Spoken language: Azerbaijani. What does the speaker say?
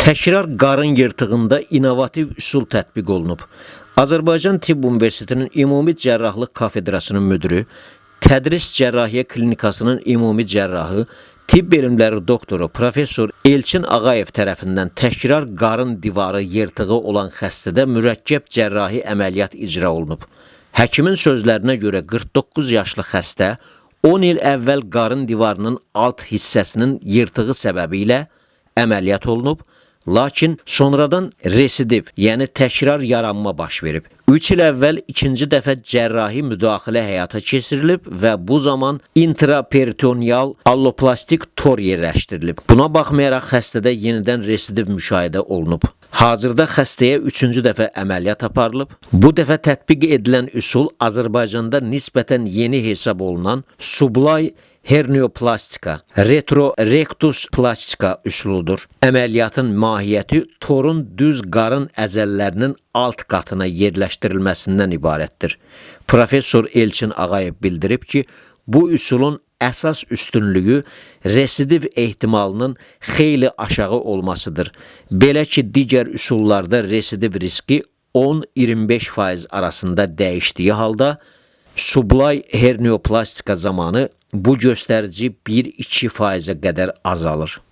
Təkrar qarın yırtığında innovativ üsul tətbiq olunub. Azərbaycan Tibb Universitetinin Ümumi Cərrahlıq Kafedrasının müdiri, Tədris Cərrahiyyə Klinikasının ümumi cərrahı, tibb elmləri doktoru professor Elçin Ağayev tərəfindən təkrar qarın divarı yırtığı olan xəstədə mürəkkəb cərrahi əməliyyat icra olunub. Həkimin sözlərinə görə 49 yaşlı xəstə 10 il əvvəl qarın divarının alt hissəsinin yırtığı səbəbilə əməliyyat olunub, lakin sonradan residiv, yəni təkrar yaranma baş verib. 3 il əvvəl ikinci dəfə cərrahi müdaxilə həyata keçirilib və bu zaman intraperitoneal alloplastik tor yerləşdirilib. Buna baxmayaraq xəstədə yenidən residiv müşahidə olunub. Hazırda xəstəyə 3-cü dəfə əməliyyat aparılıb. Bu dəfə tətbiq edilən üsul Azərbaycanda nisbətən yeni hesab olunan sublay hernioplastika, retrorektus plastika üsuludur. Əməliyyatın mahiyyəti torun düz qarın əzəllərinin alt qatına yerləşdirilməsindən ibarətdir. Professor Elçin Ağayev bildirib ki, bu üsulun əsas üstünlüyü residiv ehtimalının xeyli aşağı olmasıdır. Belə ki, digər üsullarda residiv riski 10-25% arasında dəyişdiyi halda, sublay hernioplastika zamanı bu göstərici 1-2%-ə qədər azalır.